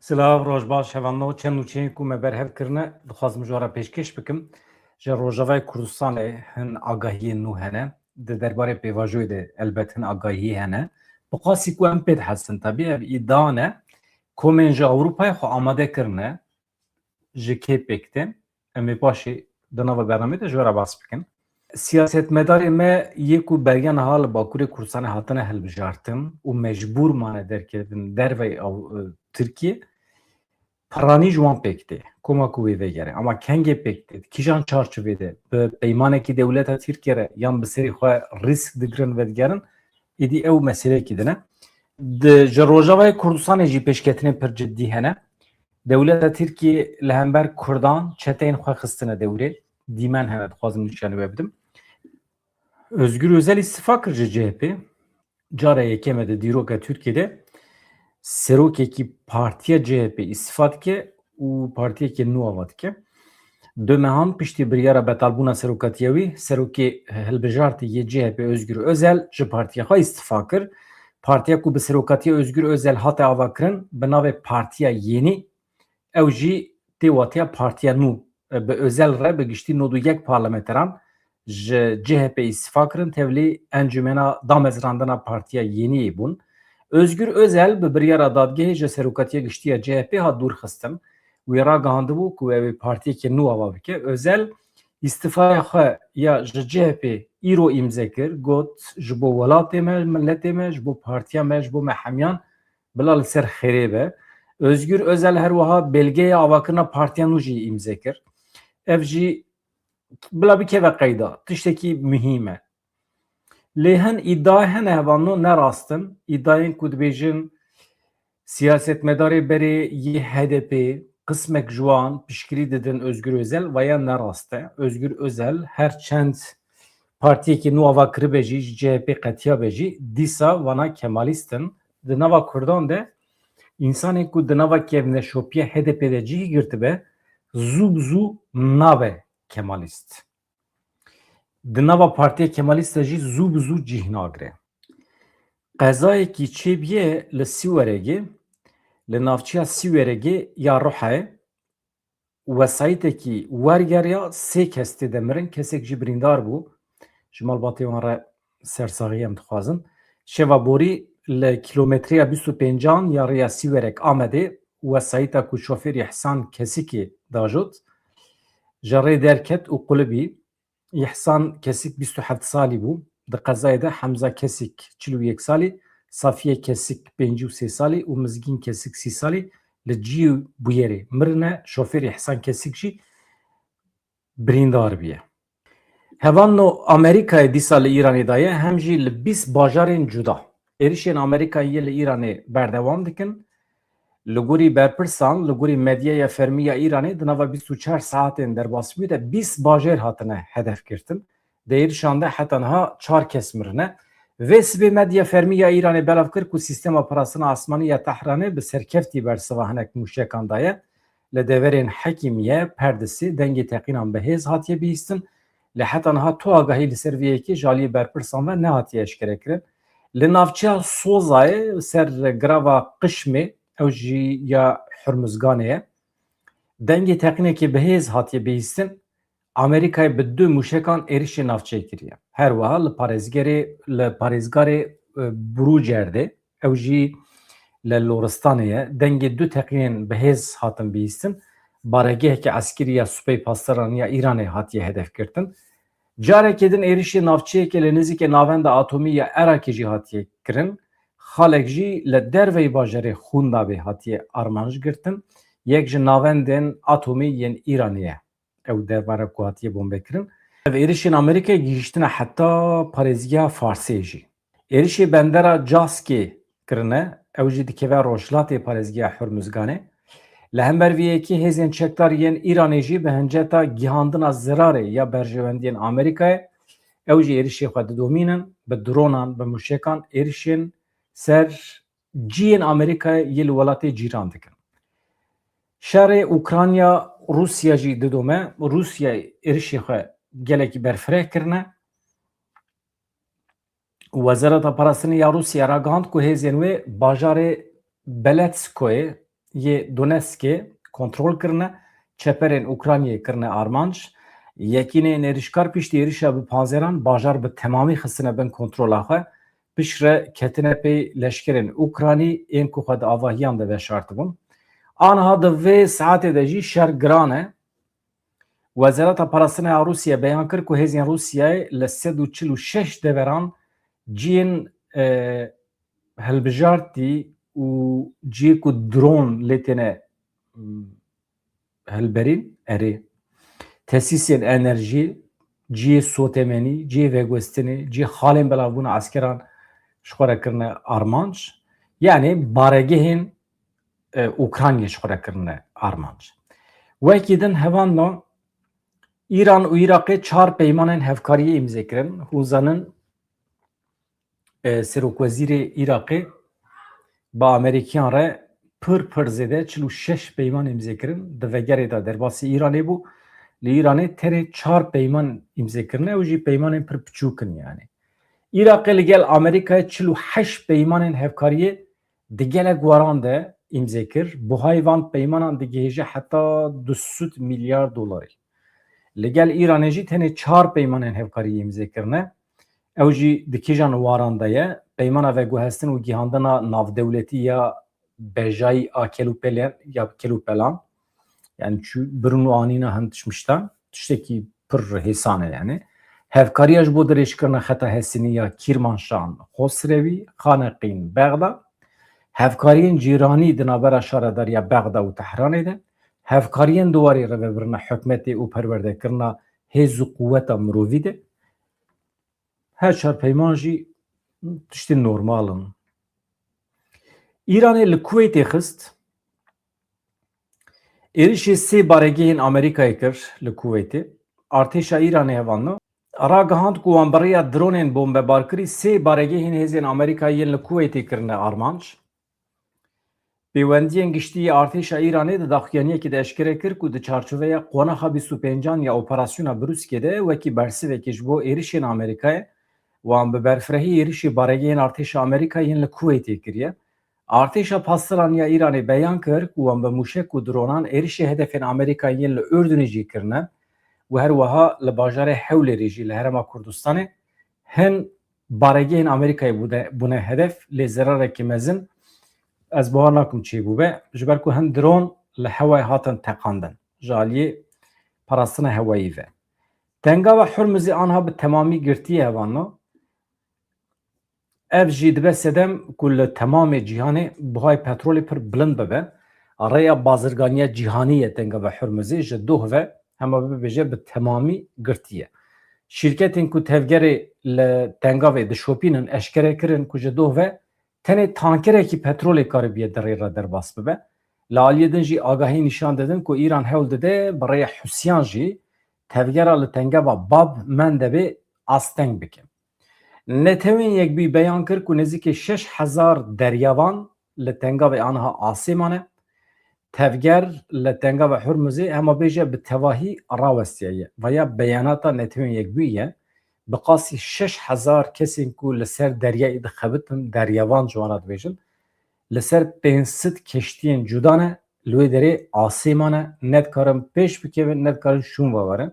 Silav rojbaş hevanno çend û çiyên ku me berhev kirine dixwazim ji we re pêşkêş bikim ji Rojavayê Kurdistanê hin agahiyên nû hene di derbarê pêvajoyê de elbet hin agahiyê hene bi qasî ku em pê dihezin tevî ev îdia ne komên ji Ewropayê xwe amade kirine ji kêpek tê em ê paşê di nava bernameyê de ji we re bas bikin. Siyasetmedarê me yê ku beriya niha li Bakurê Kurdistanê hatine hilbijartin û mecbûr mane derketin derveyê Tirkiye Paranî ji wan pêk tê koma ku wê vegere ama kengê pêk tê kîjan çarçovê de bi peymanekî dewleta Tirkiye re yan bi serê xwe rîsk digirin ve digerin êdî ew meseleyekî din e. Ji Rojavayê Kurdistanê jî pêşketinên pir ciddî hene. Dewleta Tirkiye li hember Kurdan çeteyên xwe xistine dewrê dîmen hene dixwazim nîşanî we bidim. Özgür Özel îstîfa kir ji CHP cara yekeme de dîroka Tirkiye'de serokekî partiya CHP îstîfa dike û partiyekê nû ava dike. Di mehan piştî biryara betalbûna seroketiya wî serokê hilbijartê yê CHP Özgür Özel ji partiya xwe îstîfa kir. Partiya ku bi seroketiya Özgür Özel hate avakirin bi navê Partiya Yênî ew jî tê watiya Partiya Nû bi Özel re bi giştî 91 parlamenteran ji CHP îstîfa kirin tevlî encûmena damezrandina Partiya Yênîyê bûn. Özgür Özel bi biryara dadgehê ji seroketiya giştî CHP hat dûrxistin. Wê ragihandibû ku ew ê partiyekê nû ava bike. Özel îstîfaya xwe ya ji CHP îro îmze kir got ji bo welatê me milletê me ji bo partiya me ji bo me hemyan bila li ser xêrê be. Özgür Özel her wiha belgeya avakirina partiya nû jî îmze kir. Ev jî bila bikeve qeyda tiştekî mühîm e. Lê hin îdia hene hevanno ne rastin îdayên ku dibêjin siyasetmedarê berê yê HDP kısmek ji wan piştgirî didin Özgür Özel veya ne rast e. Özgür Özel her çend partiyekî nû ava kiribe jî ji CHP qetiya be jî dîsa wana Kemalîstin di nava Kurdan de însanên ku di nava kevneşopiya HDP de cihî girtibe zû bi zû nabe Kemalîst. Di nava Partiya Kemalîst de jî zû bi zû cih nagire. Qezayekî çêbiye li Sîweregê li navçeya Sîweregê ya Rihayê wesayîtekî wergeriya sê kes tê de mirin kesek jî birîndar bû. Ji malbatê wan re sersaxiyê em dixwazin. Şeva borî li kilometreya 25 ya rêya Sîwerek Amedê wesayîta ku şofêrê Ihsan Kesikê dajot ji rê derket û qulibî. İhsan Kesik 27 salî bû. Di qezayê de Hemza Kesik 41 salî, Safiye Kesik 53 salî û Mizgîn Kesik 30 salî li cî bûyerê mirine. Şofêrê Ihsan Kesik jî birîndar bûye. Hevanno Amerîkayê dîsa li Îranê daye hem jî li 20 bajarên cuda. Êrişên Amerîkayê li Îranê berdewam dikin. Li gorî berpirsan, li gorî medyaya fermî ya Îranê di nava 24 saatên derbasbûyê de 20 bajêr hatine hedef girtin. Di êrişan de heta niha 4 kes mirine. Vê sibê medya fermî ya Îranê belav kir ku sîstema parastina asmanî ya Tehranê bi serkeftî bersiva hinek mûşekan daye. Li deverên hekîmiye perdesî dengê teqînan bihêz hatiye bihîstin. Li heta niha tu agahî li ser vê yekê ji aliyê berpirsan ve nehatiye eşkere kirin. Li navçeya Sozayê ser grava Qişmê ew jî ya Hurmuzganê ye. Dengê teqînekê bihêz hatiye bihîstin. Amerîkayê bi 2 mûşekan êrişê navçeyê kiriye. Her wiha li parêzgarê Brûcer de ew jî li Loristanê ye. Dengê 2 teqînên bihêz hatin bihîstin. Baregeheke eskerî ya Supey Pastaran ya Îranê hatiye hedef girtin. Carekê din êrişê navçeyekê li nêzîkê navenda atomî ya Erakê jî hatiye kirin. Xalek jî li derveyê bajarê Xundabê hatiye armanj girtin. Yek ji navendên atomî yên Îranê ye. Ew derbarê ku hatiye bombekirin. Ev êrişên Amerîkayê gihîştine heta parêzgeha Farsê jî. Êrişê bendera Caskê kirine ew jî dikeve rojhilatê parêzgeha Hurmuzganê. Li hember vê yekê hêzên çekdar yên Îranê jî bi hinceta gihandina zirarê ya berjewendiyên Amerîkayê ew jî êrişê xwe didomînin bi dronan bi mûşekan êrişên ser ciyên Amerîkayê yê li welatê cîran dikin. Şerê Ukrayna Rusya jî didome. Rusya êrişê xwe gelekî berfireh kirine. Wezareta Parastinê ya Rusya ragihand ku hêzên wê bajarê Beletskoyê ye Donetsk'e kontrol kirine, çeperên Ukrayna'yê kirine armanc, yekînê êrişkar piştî êrişa bi panzeran bajar bi temamî xistine bin kontrola xwe, piştre ketine pê leşkerên Ukraynî ên ku xwe di avahiyan de veşartibûn. Aniha di vê saetê de jî şer giran e. Wezareta Parastina Rûsya beyan kir ku hêzên Rûsyayê li 146 deveran ciyên hilbijartî û ciyê ku dron lê têne hilberîn erê tesîsên enerjî, ciyê sotemenî, ciyê veguestinê, ciyê halên belavbûna askeran ji xwe re kirine armanc, yani baregehên Ukraynayê ji xwe re kirine armanc. Wekî din hevan da İran û Iraqê 4 peymanên hevkariyê imzê kirin. Hûzanin Serokvezîrê Iraqê bi Amerîkyan re pir zêde 46 peyman imzê kirin. Di vegerê de derbasî Îranê bû. Li Îranê tenê 4 peyman imzê kirine û jî peymanên pir piçûk in yani. Iraqê li gel Amerîkayê 48 peymanên hevkariyê di gelek waran de imzê kir. Buhayê van peymanan digihêje heta 200 milyar dolarê. Li gel Îranê jî tenê 4 peymanên hevkariyê imzê kirine. Ew jî di kêjan waran de ye. Peymana veguhestin û gihandina navdewletî ya bejayî a kelûpelan yani çû birin û anîna hin tişmiştan tiştekî pir hêsan e yani. Hevkariya ji bo dirêjkirina xeta Hesînî ya Kîrmanşan, Xosrewî, Xaneqîn, Bexda, hevkariyên cîranî di navbera şara Derya Bexda û Tehranê de, hevkariyên duwarê revebirina hikûmetê û perwerdekirina hêz û quweta mirovî de, her çar peyman jî tiştên normal in. Îranê li Kuweytê xist, êrişê sê baregehên Amerîkayê kir li Kuweytê. Artêşa Îranê hevanla ragihand ku wan bi rêya dronên bombebarkirî sê baregehên hêzên Amerîkayê yên li Kuweytê kirine armanc. Pêwendiyên giştî artêşa Îranê di daxuyaniyekê de eşkere kir ku di çarçoveya qonaxa 25 ya operasyona Brûskê de wekî bersivekê ji bo êrişên Amerîkayê wan bi berfirehî êrişê baregehên artêşa Amerîkayê yên li Kuweytê kiriye. Artêşa Pastiraniya Îranê beyan kir ku wan bi mûşek û dronan êrişê hedefên Amerîkayê yên li Ürdünê jî kirine û her wiha li bajarê Hewlêrê jî li Herêma Kurdistanê hin baregehên Amerîkayê bûne hedef lê zerarekî mezin ez bihar nakim çêbû be ji ber ku hin dron li hewayê hatin teqandin ji aliyê parastina hewayî ve. Tengava Hurmuzê aniha bi temamî girtiye hevanla. Ev jî dibe sedem ku li temamê cîhanê buhayê petrolê pir bilind bibe. Rêya bazirganiya cîhanî ye Tengava Hurmuzê ji doh ve hema bibêje bi temamî girtiye. Şîrketên ku tevgerê li Tengavê dişopînin eşkere kirin ku ji doh ve tenê tankerekî petrolê karibiye di rê re derbas bibe. Li aliyê din jî agahî nîşan didin ku Îran hewl dide bi rêya Husyan jî tevgera li Tengava Bab Mendebê asteng bike. Netewên Yekbûyî beyan kir ku nêzîkî 6000 deryavan li Tengavê aniha asê mane. Tevger li Tengava Hurmuzê hema bêje bi tevahî rawestiye ye. Vaya beyanata Netewên Yekbûyî ye. Bi qasî 6000 kesên ku li ser deryayê dixebitin deryavan ji wan re dibêjin. Li ser 500 keştiyên cuda ne li wê derê asê mane ne dikarin pêş bikevin ne dikarin şûn vewerin.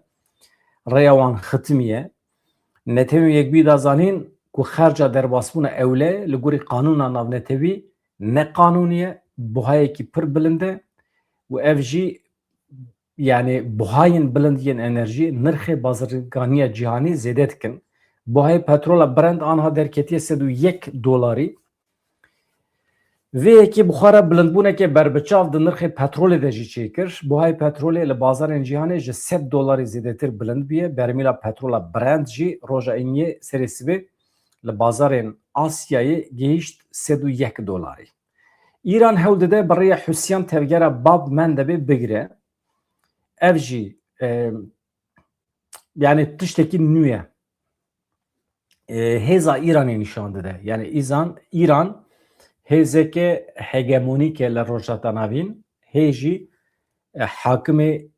Rêya wan xitimiye. Netewên Yekbûyî da zanîn ku xerca derbasbûna ewle li gorî qanûna navnetewî neqanûnî ye, buhayekî pir bilind e û ev jî yani buhayên bilindiyên enerjî nirxê bazirganiya cîhanî zêde dikin. Buhayê petrola Brent aniha derketiye $101. Vê yekê buxara bilindbûnekê berbiçav di nirxê petrolê de jî çêkir. Buhayê petrolê li bazarên cîhanê ji $100 zêdetir bilind bûye. Bermîla petrola Brent jî roja îniyê serê sibê li bazarên Asyayê gihîşt $101. İran hewl dide bi rêya Husyan tevgera Bab Mendebê bigire. Ev jî yani tiştekî nû ye. Hêza Îranê nîşan dide. Yani İran hêzeke hegemonîk e li Rojhata Navîn, hê jî hakimê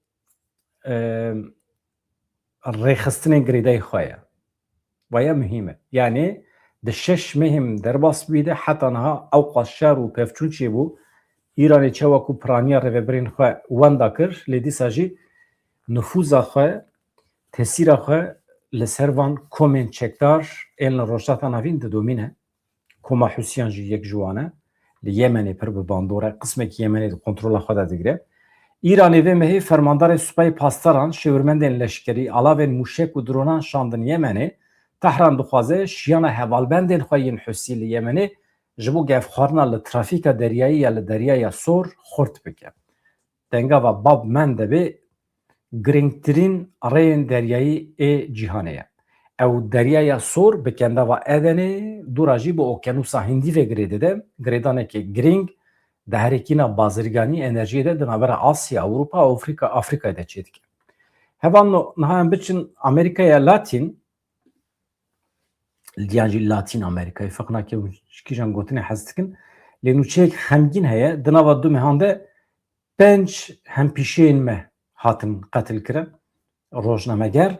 rêxistinên girêdayî xwe ye. Vaya mühîm e. Yani di 6 mehim derbas bûyî de heta niha ewqa şer û pevçûn çêbû İranê çawa ku piraniya rêveberên xwe wenda kir, lê dîsa jî nüfuza xwe, tesîra xwe li ser van komên çekdar ên li rojhata navîn didomîne. Koma Husyan jî yek ji wan e. Li Yemenê pir bi bandor e, qismekî Yemenê di kontrola xwe de digire. İranê vê mehê fermandarê supayê pastaran şêwirmendên leşkerî, alavên mûşek û dronan şandin Yemenê. Tehran dixwaze şiyana hevalbendên xwe yên Husî li Yemenê ji bo gevxwarina li trafîka deryayî ya li deryaya Sor xurt bike. Dengava Bab Men debe girîngtirîn rêyên deryayî ê cîhanê ye. Ew deryaya Sor bi kendava Edenê dûra jî bi Okyanusa Hindî ve girê dide. Girêdanekê girîng di herêkîna bazirganî enerjiyê de di navbera Asya, Ewropa û Afrikayê de çê dike. Hevan niha em biçin Amerîkaya Latîn, yan jî Latîn Amerîkayê feqnake û kîjan gotinê hez dikin, lê nûçeyek xemgîn heye. Di nava du mehan de 5 hempîşeyên me hatin qetil kirin. Rojnameger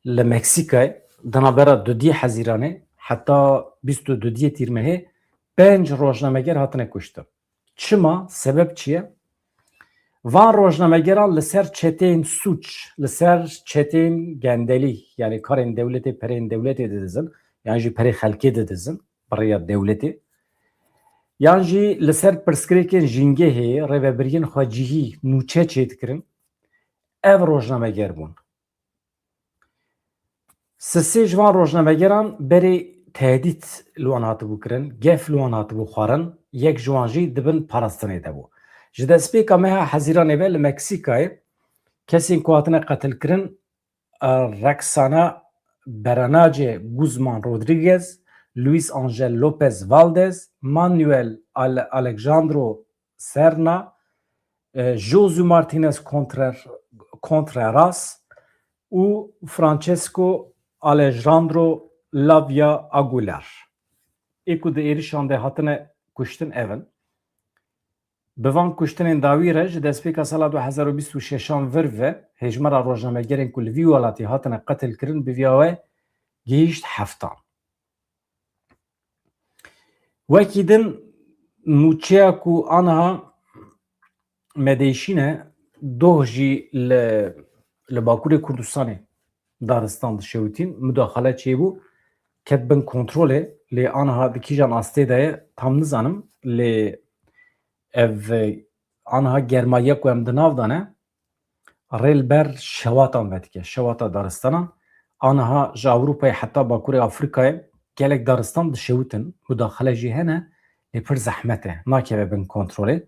li Meksîkayê di navbera 2 Hezîranê heta 22 Tîrmehê 5 rojnameger hatine kuştin. Çima? Sebep çi ye? Van rojnamegeran li ser çeteyên suç, li ser çeteyên gendelî, yani karên devletê, perên devletê de dizin, yan jî perê xelkê de dizin, birêya devletê. Yan jî li ser pirsgirêkên jîngehê, rêveberiyên xwe cihî nûçe çê dikirin. Ev rojnameger bûn. Sisê ji van rojnamegeran berê tehdît li wan hatibû kirin, gef li wan hatibû xwarin, yek ji wan jî dibin parastinê de bû. Ji destpêka meha Hezîranê ve li Meksîkayê kesên ku hatine qetilkirin Rexana Berenace Guzman Rodriguez, Luis Angel Lopez Valdez, Manuel Alejandro Serna, Josu Martinez Contreras û Francesco Alejandro Lavia Aguilar. Ê ku di êrişan de hatine kuştin evin. Bi van kuştinên dawî re ji destpêka sala 2026 vir ve hejmara rojnamegerên ku li vî welatî hatine qetil kirin bi vîya we gihîşt heftan. Wekî din nûçeya ku aniha medeyşîne doh jî li Bakurê Kurdistanê daristan dişewitîn müdaxale çêbû ket bin kontrolê lê aniha di kîjan astê de ye tam nizanim lê ev aniha germayiya ku em di nav dane rêlber şewatan vedike, şewata daristanan aniha ji Ewropayê heta Bakurê Afrikayê gelek daristan dişewitin, müdaxale jî hene lê pir zehmet e, nakeve bin kontrolê.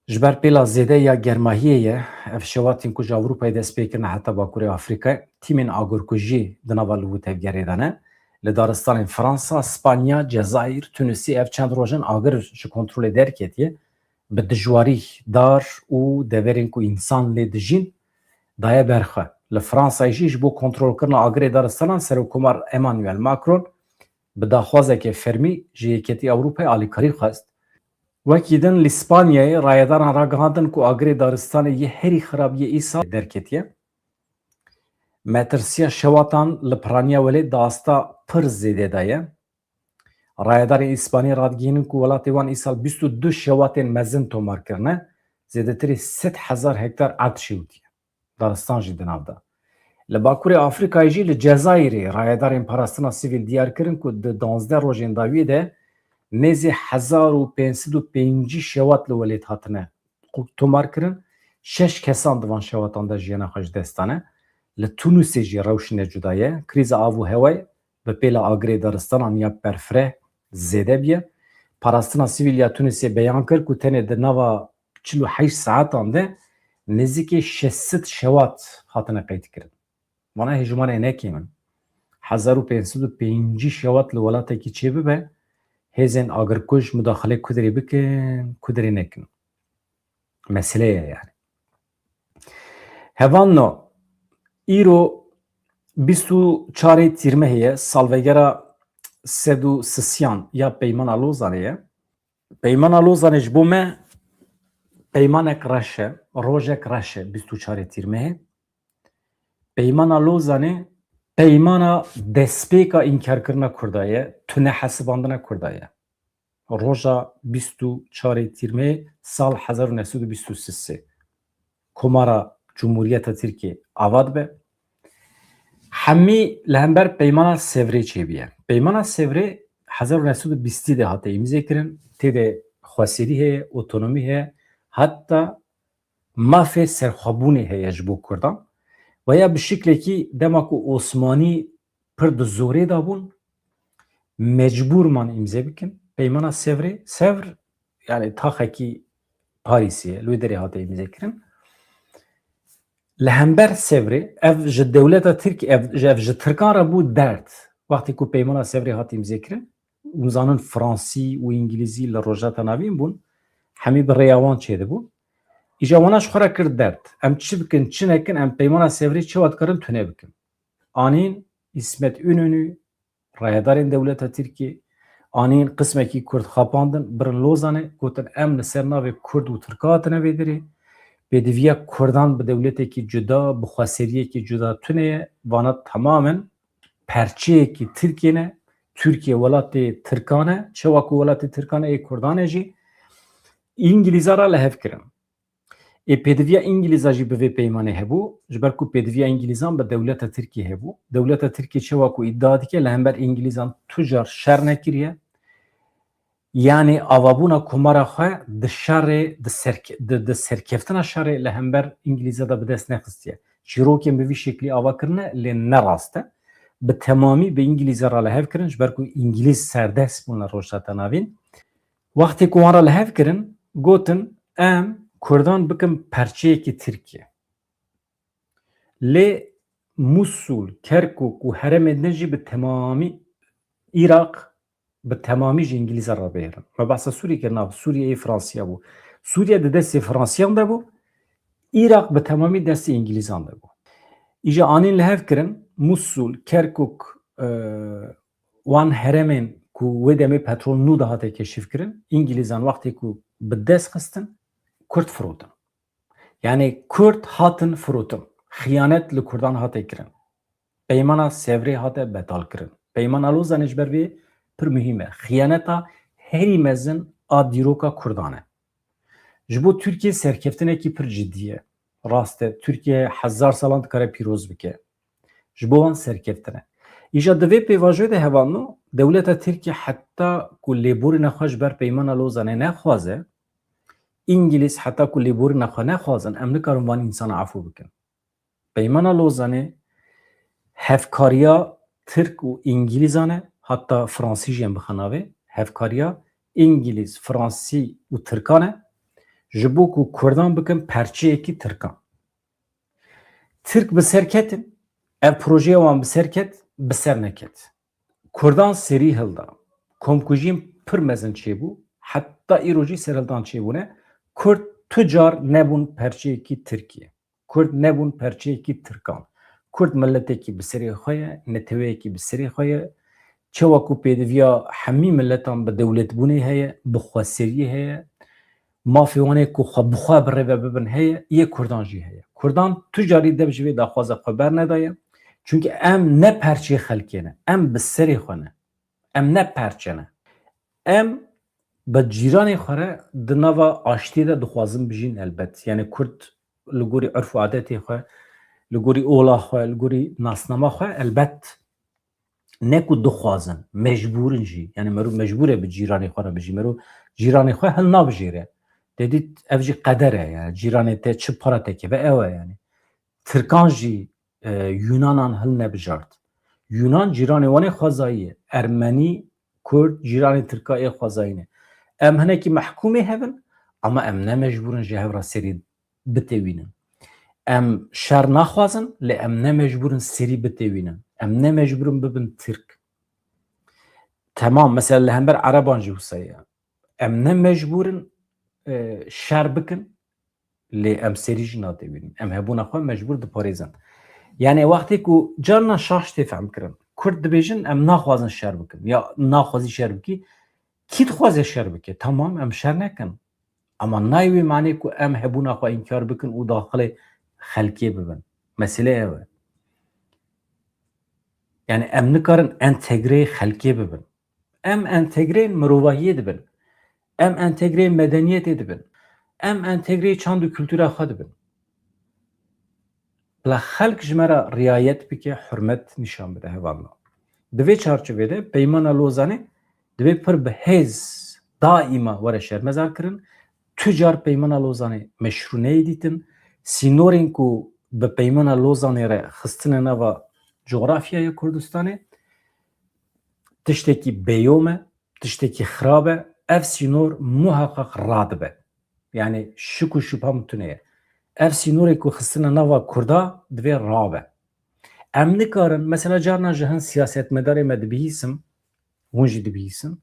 Ji ber pêla zêde ya germahiyê ye ev şewatên ku ji Ewropayê dest pê kirine heta Bakurê Afrikayê tîmên agirkujî di nava li wî tevgerê de ne. Li daristanên Fransa, Spanya, Cezayir, Tunusî ev çend rojan agir ji kontrolê derketiye bi dijwarî dar û deverên ku însan lê dijîn daye berxwe. Li Fransayê jî ji bo kontrolkirina agirê daristanan Serokkomar Emmanuel Macron bi daxwazekê fermî ji Yekîtî Ewropayê alîkarî xwest. Wekî din li Spanyayê rayedaran ragihandin ku agirê daristanê yê herî xirabiyê îsal derketiye. Metirsiya şewatan li piraniya welê di asta pir zêde de ye. Rayedarên İspanî radgihînin ku welatê wan îsal 22 şewatên mezin tomar kirine, zêdetirî 100,000 hektar erd şewitiye. Daristan jî di nav da. Li Bakurê Afrikayê jî li Cezayirê rayedarên parastina sivîl diyar kirin ku di 12 rojên dawî de nêzî 1550 şewat li welê hatine tomar kirin. 6 kesan di van şewatan de jiyana xwe ji dest dane. Li Tunusê jî rewşine cuda ye. Krîza av û hewayê bi pêla agirê daristanan ya berfireh zêde biye. Parastina sivîl ya Tunusê beyan kir ku tenê di nava 48 saetan de nêzîkî 600 şewat hatine qeyd kirin. Vana hejmarê nekê min 1550 şewat li welatekî çê bibe hêzên agirkuj müdaxalê ku derê bikin, ku derê nekin. Mesele ye yani. Hevan îro 24 Tîrmehê ye salvegera Sedû Sisyan ya Peymana Lozanê ye. Peymana Lozanê ji bo me peymanek reş e, rojek reş e 24 Tîrmehê. Peymana Lozanê peymana destpêka înkarkirina Kurda ye, tune hesibandina Kurda ye. roja 24 tîrmê sal 1923 Komara Cumhuriyeta Tirkiye ava dibe. Hemî li hember peymana Sevrê çêbiye. Peymana Sevrê 1920 de hate imzê kirin. Têde xweserî heye, otonomî heye, hatta mafê serxwebûnê heye ji bo Kurdan. Veya bi şiklekî dema ku Osmanî pir di zorê dabûn, mecbûrman imzê bikin. Peymana Sevrê, Sevr yani taxekî Parîsê ye, li wê derê hate imzê kirin. Li hember Sevrê, ev ji dewleta Tirkiye, ev ji Tirkan re bû derd. Wextê ku peymana Sevrê hat imzê kirin, hûn zanin Fransî û İngilîzî li rojata navîn bûn, hemî bi rêya wan çêdibû. Îja wana ji xwe re kir derd. Em çi bikin, çi nekin, em peymana Sevrê çawa dikarin tune bikin. Anîn İsmet İnönü, rayedarên dewleta Tirkiye, anîn qismekî Kurd xapandin, birin Lozanê, gotin em li ser navê Kurd û Tirka hatine vê derê. Pêdiviya Kurdan bi dewletekî cuda, bi xweseriyekî cuda tuneye, vana tamamen perçeyekî Tirkiye ne, Türkiye welatê Tirkan e, çawa ku welatê Tirkan e ê Kurdan e jî, İngilîza ra li hev kirin. Pêdiviya İngilîza jî bi vê peymanê hebû, ji ber ku pêdiviya İngilîzan bi dewleta Tirkiye hebû. Dewleta Tirkiye çawa ku îdia dike li hember İngilîzan tucar şer nekiriye. Yani avabûna komara xwe di şerê di serkeftina şerê li hember İngilîza da bi dest nexistiye. Çîrokên bi vî şeklî ava kirine lê nerast e. Bi temamî bi İngilîza ra li hev kirin ji ber ku İngilîz serdest bûn li rojhata navîn. Wextê ku wan ra li hev kirin, gotin em Kurdan bikin perçeyekî Tirkiye. Lê Musul, Kerkuk û heremên din jî bi temamî Irak bi temamî ji İngilîza re bêrin. Me behsa Sûriyê kirina, Sûriyeyê Fransiya bû. Sûriye di destê Fransiyan de bû, Irak bi temamî destê İngilîzan de bû. Îja anîn li hev kirin, Musul, Kerkuk wan heremên ku wê demê petrol nû de hate keşif kirin, İngilîzan wextê ku bi dest xistin, Kurd firotin. Yani Kurd hatin firotin. Xıyanet li Kurdan hate kirin. Peymana Sevrê hate betal kirin. Peymana Lozanê ji ber vê pir mühim e. Xıyaneta herî mezin a dîroka Kurdan e. Ji bo Tirkiye serkeftinekî pir cidî ye. Rast e, Tirkiye hezar salan dikare pîroz bike. Ji bo wan serkeftin e. Îja di vê pêvajoyê de hevalno, dewleta Tirkiye heta ku lêborîna xwe ji ber peymana Lozanê nexwaze, İngiliz heta ku lêborîna xwe nexwazin, em nikarin van însana efû bikin. Peymana Lozanê hevkariya Tirk û İngilîzan e, hatta Fransî jî em bixwe navê, hevkariya İngiliz, Fransî û Tirkan e, ji bo ku Kurdan bikin perçeyekî Tirkan. Tirk bi ser ketin, ev projeya wan bi ser ket, bi ser neket. Kurdan serî hilda. Komkujiyên pir mezin çêbû, heta îro jî serhildan çêbûne, Kurd tucar nebûn perçeyekî Tirkiye. Kurd nebûn perçeyekî Tirkan. Kurd milletekî bi serê xwe ye, neteweyekî bi serê xwe ye, çawa ku pêdiviya hemî milletan bi dewletbûnê heye, bi xweseriyê heye, mafê wanê ku xwe bi xwe bi rêve bibin heye, yê Kurdan jî heye. Kurdan tu carî dev ji vê daxwaza xwe bernedaye, çünkü em ne perçê xelkê ne, em bi serê xwe ne, em ne perçe ne. Em bi cîranê xwe re di nava aştî de dixwazin bijîn elbet. Yani Kurd li gorî erd û adetê xwe, li gorî ola xwe, li gorî nasnama xwe elbet ne ku dixwazin, mecbûrin jî. Yani merû mecbûr e bi cîranê xwe re bijî. Merû cîranê xwe hil nabijêre. Dedî ev jî qeder e, yani cîranê te çi para tekeve ew e yani. Tirkan jî Yunanan hil nebijart. Yunan cîranê wan ê xwezayî ye. Ermenî, Kurd cîranê Tirka ê xwezayî ne. Em hinekî mehkûmê hevin, ama em ne mecbûrin ji hev re serî bitewînin. Em şer naxwazin, lê em ne mecbûrin serî bitewînin. Em ne mecbûrin bibin Tirk. Temam, mesela li hember Ereban jî wisa ye. Em ne mecbûrin şer bikin, lê em serî jî nadewînin. Em hebûna xwe mecbûr diparêzin. Yani wextê ku carna şaş tê fehm kirin, Kurd dibêjin em naxwazin şer bikin, ya naxwazî şer bikî, kî dixwaze şer bike? Tamam, em şer nekin. Ama nayê wê manê ku em hebûna xwe înkar bikin û daxilê xelkê bibin. Mesele ev e. Yani em nikarin entegreyê xelkê bibin. Em entegreyên mirovahiyê dibin. em entegre medeniyetê dibin, em entegre çand û kültûra xwe dibin. Bila xelk ji me re riayet bike, hürmet nîşan bide hevalna. Di vê çarçovê peymana Lozanê divê pir bi hêz daîma were şermezar kirin. Tu car peymana Lozanê meşrûneyê dîtin. Sînorên ku bi peymana Lozanê re xistine nava coğrafyaya Kurdistanê tiştekî bêyom e, tiştekî xirab e. Ev sînor muhakkak radibe. Yani şik û şüpha min tune ye. Ev sînorê ku xistine nava Kurda divê rabe. Em nikarin, mesela carna ji hin siyasetmedarê me dibihîsim, hûn jî dibihîsin,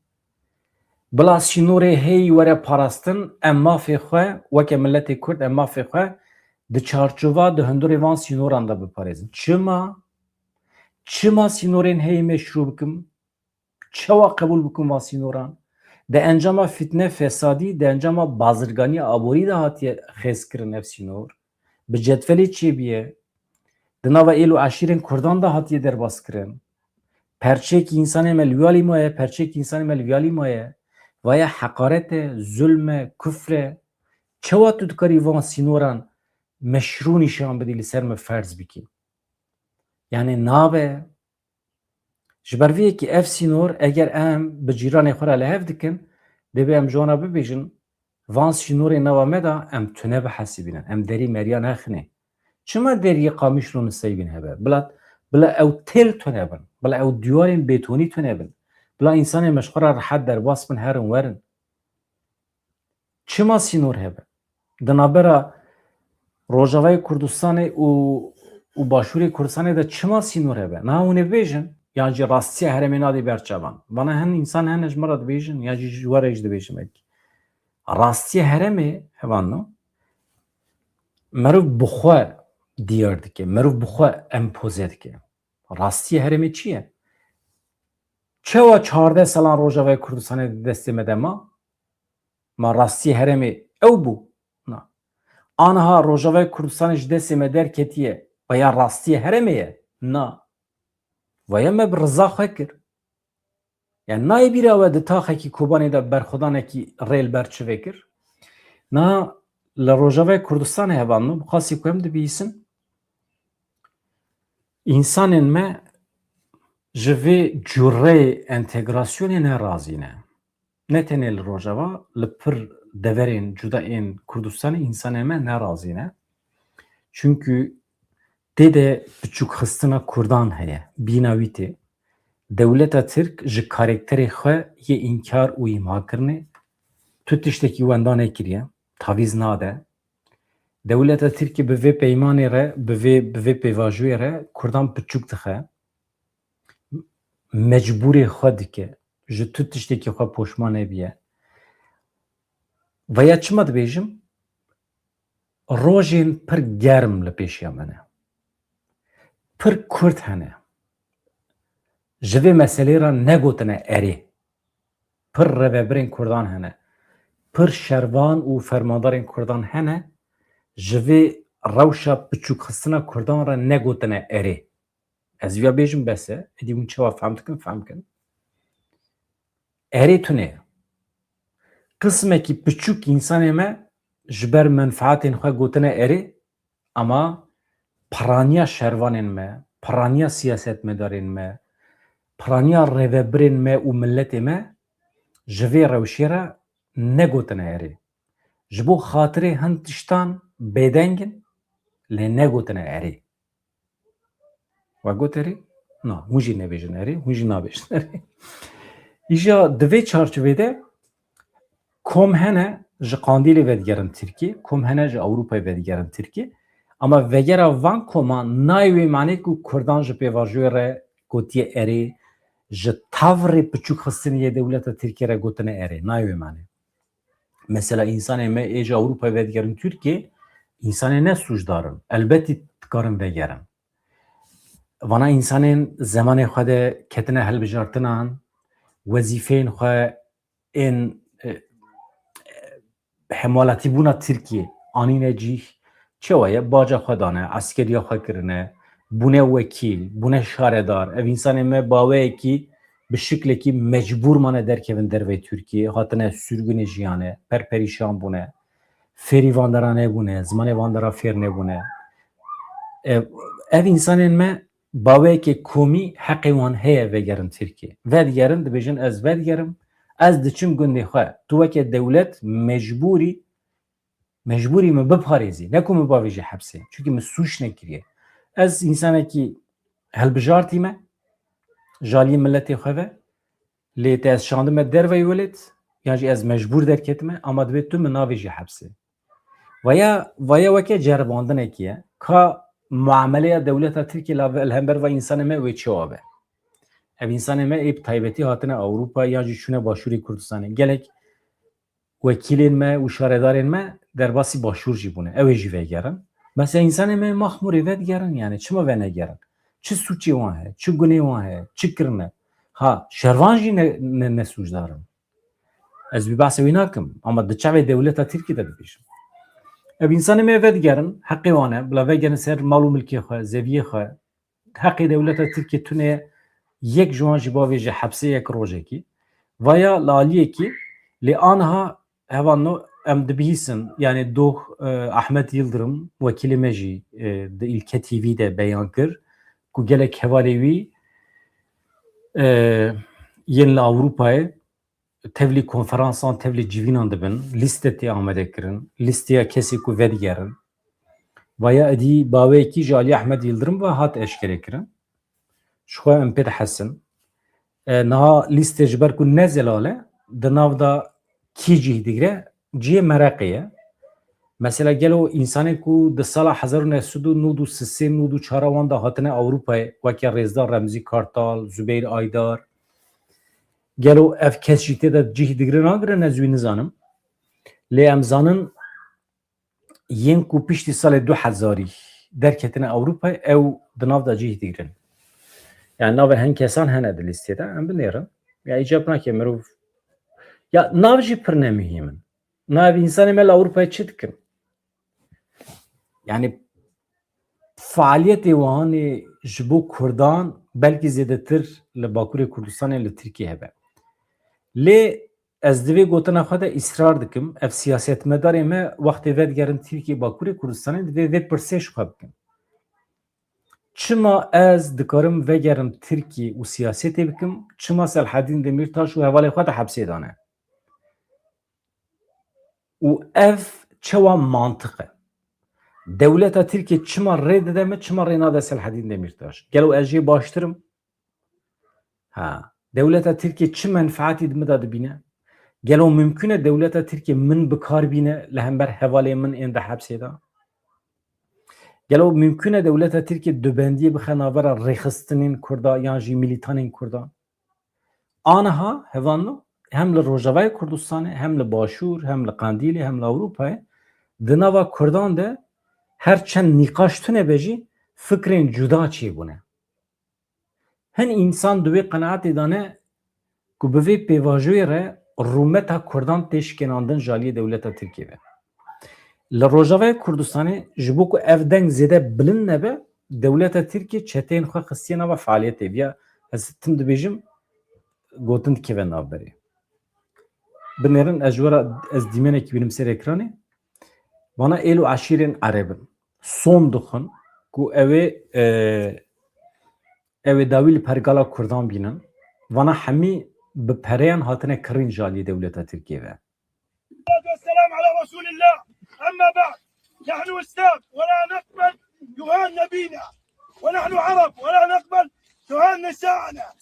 bila sînorê hey were parastin, em mafê xwe weke milletê Kurd em mafê xwe di çarçova di hundirê van sînoran de biparêzin. Çima sînorên heyî meşrû bikim? Çawa qebûl bikim van sînoran? Di encama fitne fesadî, di encama bazirganî aborî de hatiye xêzkirin ev sînor. Bi cetvelê çêbiye, di nava êl û eşîrên Kurdan da hatiye derbaskirin. Perçekî însanê me li wîalî maye, perçekî însanê me li wîalî maye. Vaya heqaret e, zulm e, küfr e. Çawa tu dikarî van sînoran meşrû nîşan bidî li ser me ferz bikî? Yani nabe. Ji ber vê yekî ev sînor eger em bi cîranê xwe re li hev dikin, divê em ji wan re bibêjin van sînorê nava me da em tune bihesibînin, em derî meriya nexîne. Çima deriyê Qamişlo Niseyîbîn hebe? Bila ew têl tune bin, bila ew dîwarên bêtonî tune bin, bila însanên me ji xwe re rihet derbas bin herin werin. Çima sînor hebe? Di navbera Rojavayê Kurdistanê û Başûrê Kurdistanê de çima sînor hebe? Niha hûn ê bibêjin ya jî rastiya herêmê nadê berçavan. Bana hin însan hene ji me re dibêjin ya jî ji we re jî dibêjim belkî. Rastiya herêmê hevalna merov bi xwe diyar dike, merov bi xwe empoze dike. Rastiya herêmê çi ye? Çawa 14 salan Rojavayê Kurdistanê di destê me de ma? Ma rastiya herêmê ew bû? Na. Aniha Rojavayê Kurdistanê ji destê me derketiye, veya rastiya herêmê ye? Na. Vaya me bi riza xwe kir. Yani nayê bîra we di taxekî Kobanê de berxwedanekî rêl berçivê kir. Niha li Rojavayê Kurdistanê hevalna bixwasî ku em dibihîsin, însanên me ji vê cûreyê entegrasyonê nerazî ne. Ne tenê li Rojava, li pir deverên cuda ên Kurdistanê însanên me nerazî ne. Çünkü tê de biçûkxistina Kurdan heye, bîna wî tê. Dewleta Tirk ji karakterê xwe yê înkar û îmhakirinê tu tiştekî wenda nekiriye, tavîz nade. Dewleta Tirkê bi vê peymanê re, bi vê pêvajiyê re Kurdan biçûk dixe, mecbûrê xwe dike, ji tu tiştekî xwe poşman nebiye. Veya çima dibêjim? Rojên pir germ li pêşiya me ne. Pir Kurd hene. Ji vê meselê re negotine erê. Pir revebirên Kurdan hene. Pir şervan û fermandarên Kurdan hene. Ji vê rewşa biçûkxistina Kurdan re negotine erê. Ez vîya bêjim bes e, edî hûn çawa fehm dikin, fehm kin. Erê tune. Qismekî biçûk însanê me ji ber menfaetên xwe gotine erê, ama piraniya şervanên me, piraniya siyasetmedarên me, piraniya rêvebirên me û milletê me ji vê rewşê re negotine erê. Ji bo xatirê hin tiştan bêdengin, lê negotine erê. We got erê? Na, hûn jî nebêjin erê, hûn jî nabêjin erê. Îja di vê çarçovê de kom hene ji Qandîlê vedigerin Tirkiye, kom hene ji Ewropayê vedigerin Tirkiye, ama vegera van koma nayê wê manê ku Kurdan ji pêvajiyê re gotiye erê, ji tavrê biçûkxistiniyê dewleta Tirkiye re gotine erê, nayê wê manê. Mesela însanê me ê ji Ewropayê vedigerin Tirkiye, însanê ne sûcdarin, elbetî dikarin vegerin. Vana însanên zemanê xwe de ketine helbijartinan, wezîfeyên xwe ên hemaletîbûna Tirkiye anîne cih, çawa ye baca xwe dane, askeriya xwe kirine, bûne wekîl, bûne şaredar. Ev însanên me baweyekî bi şeklekî mecbur mane derkevin dervê Türkiye hatine sürgünê jiyane perperîşan bûne ferî vandera nebûne zimanê vandera fêr nebûne ev insanên me baweyekê komî heqê wan heye vegerin Tirkiye vedigerin dibêjin ez vedigerim ez diçim gundê xwe tu weke dewlet mecbûrî min biparêzî ne ku min bavê jî hepsê çünkü min sûç nekiriye ez însanekî helbijartî me jaliyê milletê xwe ve lê te ez şandime derveyê welêt yan jî ez mecbûr derketime ama divê tu min navê jî hepsê vaya weke ceribandinekî ye ka muameleya dewleta Tirkiye li hember ve însanê me wê çi wabe ev însanê me ê bi taybetî hatine Ewropa yan jî çûne Başûrê Kurdistanê gelek wekîlên me û şaredarên me derbasî başûr jî bûne ew ê jî vegerin mesela însanê me maxmûrê vedigerin yani çima venegerin çi sûçê wan heye çi gunê wan heye çi kirine ha şervan jî ne sûcdarin ez vî behsê wî nakim ama di çavê dewleta Tirkiye de dibêjim ev însanê me vedigerin heqê wan e bila vegerin ser mal û milkê xwe zeviyê xwe heqê dewleta Tirkiye tune yek ji wan ji bavê ji hepsê yek rojekî vaya li aliyekî lê aniha hevan em dibihîsin yani doh Ahmet Yıldırım wekîlê me jî di İlke TV de beyan kir ku gelek hevalê wî yên li Ewropayê tevlî konferansan tevlî civînan dibin lîste tê amade kirin lîsteya kesê ku vedigerin vaya edî baweyekî ji alî Ahmet Yıldırım ve hat eşkere kirin ji xwe em pê dihesin niha lîstê ji ber ku ne zelale di nav da kî cih digire ciyê mereqê ye mesela gelo însanê ku di sala 1993 wan da hatine Ewropayê weke Rêzdar Remzî Kartal Zübeyir Aydar gelo ev kes jî tê de cih digire nagirin ez wî nizanim lê em zanin yên ku piştî salê 2000 derketine Ewropayê ew di nav da cih digirin yani navê hin kesan hene di lîstê de em binêrin ya îcab nake mirov ya nav jî pir nemîhîm in nav însanê me li Ewropayê çi dikin yani faaliyetê wanê ji bo Kurdan belkî zêdetir li Bakurê Kurdistanê li Tirkiye hebe lê ez divê gotina xwe de îsrar dikim ev siyasetmedarê me wextê vedigerin Tirkiye Bakurê Kurdistanê divê vê pirsê ji xwe bikin çima ez dikarim vegerim Tirkiye û siyasetê bikim çima Selhedîn Demirtaş û hevalê xwe de hepsê dane û ev çewa mantık e dewleta Tirkiye çima rê dide me çima rê nade Selhedîn Demirtaş gelo ez jê baştirim ha dewleta Tirkiye çi menfaetî min de dibîne gelo mümkün e dewleta Tirkiye min bikar bîne li hember hevalê min ên de hepsê da gelo mümkün e dewleta Tirkiye dibendiyê bixe navbera rêxistinên Kurda yan jî milîtanên Kurda aniha hevan hem li Rojavayê Kurdistanê hem li Başûr hem li Qendîlê hem li Ewropayê di nava Kurdan de her çend nîqaş tune be jî fikrên cuda çêbûne hin însan divê qenaetê dane ku bi vê pêvajoyê re rûmeta Kurdan tê şikênandin jaliyê dewleta Tirkiye ve li Rojavayê Kurdistanê ji bo ku ev deng zêde bilind nebe dewleta Tirkiye çeteyên xwe xistiye nava faaliyetê ya ez tim dibêjim gotin dikeve navberê binêrin ez ji wera ez dîmenekî bînim ser ekranê bana êl û eşîrên erebin son dixin ku ew ê dawî li pergala Kurdan bînin vana hemî bi pereyan hatine kirin jaliyê dewleta Tirkiye ve والسلام على رسول الله أما بعد نحن إسلام ولا نقبل يهان نبينا ونحن عرب ولا نقبل تهان نساءنا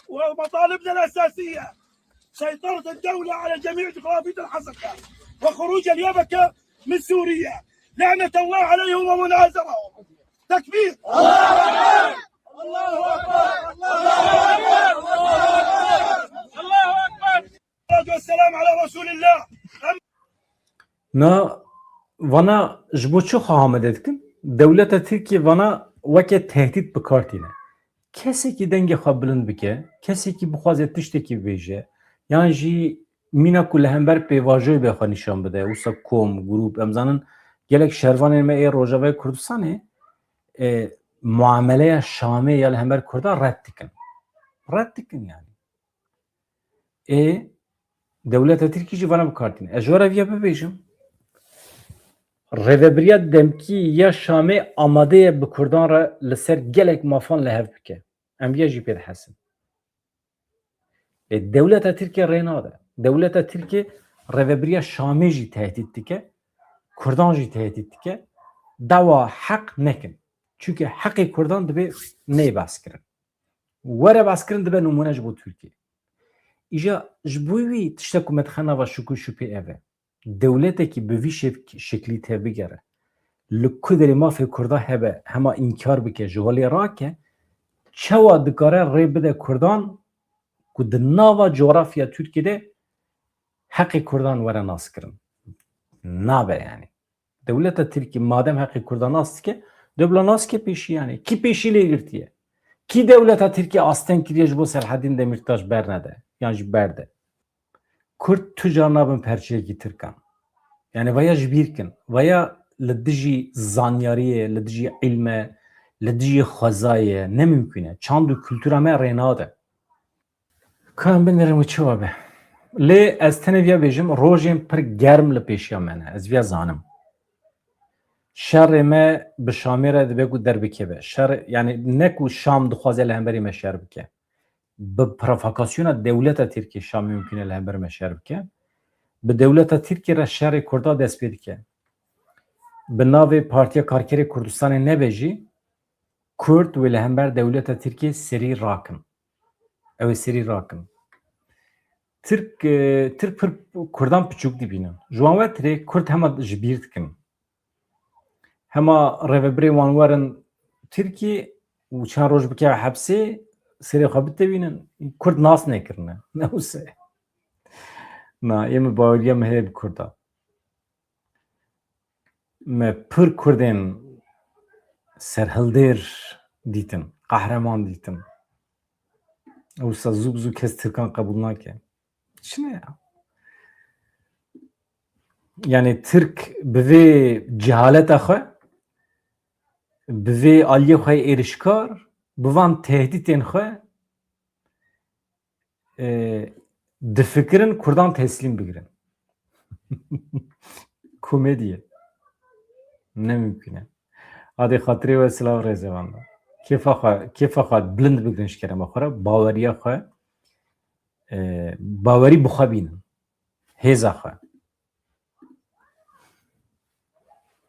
ومطالبنا الأساسية سيطرة الدولة على جميع جغرافية الحصكة وخروج اليبكة من سوريا لعنة الله عليهم ومنازرهم تكبير الله أكبر الله أكبر الله أكبر والسلام على رسول الله na vana ji bo çi xahamede dikin dewleta Tirkiye vana weke tehdit bikartîne kesekî dengê xwe bilind bike kesekî bixwaze tiştekî bêje yan jî mîna ku li hember pêvajoyê bê xwe nîşan bide wisa kom grûp em zanin gelek şervanên me ê Rojavayê Kurdistanê muameleya Şamê ya li hember Kurda red dikin yani devleta Tirkiye jî vana bikartîne. Ez ji were vê bibêjim. Rêveberiya demkî ya Şamê amade ye bi Kurdan re li ser gelek mafan li hev bike. Em vê jî pê dihezin. Devleta Tirkiye rê nade. Devleta Tirkiye rêveberiya Şamê jî tehdit dike, Kurdan jî tehdit dike. Dawa heq nekin. Çünkü heqê Kurdan dibe ney baskirin. Were baskirin dibe numune ji bo Tirkiye. İja ji bo wî tiştek ku me dixwe nava şikû şûpê ev e. Devletekî bi vî şeklî tê bigere. Li ku derê mafê Kurda hebe hema inkar bike ji walê rake çawa dikare rê bide Kurdan ku di nava coğrafya Tirkiye'de heqê Kurdan were naskirin. Nabe yani. Devleta Tirkiye madem heqê Kurdan nas dike debla nas ke pêşî yani. Kî pêşî lê girtiye? Kî devleta Tirkiye asten kiriye ji bo Selahaddin Demirtaş bernede? Yani ji berde. Kurd tucar nabin perçeyekî Tirkan. Yani vaya ji bîrkin. Vaya li dijî zanyariyê, li dijî ilme, li dijî xwezayê ne mümkün e. Çand û kültûra me rê nade. Kan binirim çi wabe. Lê ez tenê vê bêjim rojên pir germ li pêşiya me ne. Ez vê zanim. Şerê me bi Şamê re dibe ku derbikeve. Şer yani ne ku Şam dixwaze li hemberî me şer bike. Bi provokasyona devleta Tirkiye Şam mümkün e li hember me şer bike. Bi devleta Tirkiye re şerê Kurda dest pê dike. Bi navê Partiya Karkerê Kurdistanê nebe jî Kurd wê li hember devleta Tirkiye serî rakin. Ew ê serî rakin. Türk pir Kurdan piçûk dibînin. Ji wan ve tirê Kurd hema ji bîr dikin. Hema rêveberê wan werin Tirkiye û çend roj bike hepsê serê xwe bitewînin. Kurd nas nekirine. Ne wise. Na êm baweriya me heye bi Kurda. Me pir Kurdên serhildêr dîtin, qehreman dîtin. Wisa zû bi zû kes Tirkan qebûl nake. Çi ne ya? Yani Türk bi vê cehaleta xwe, bi vê aliyê xwe êrişkar, bi van tehdîtên xwe difikirin Kurdan teslîm bigirin. Komediye. Ne mümkün e. Adê xatirê we silav rêzevanda. Kêfa xwe bilind bigirin ji kerema xwe re, baweriya xwe bawerî bi xwe bînin. Hêza xwe.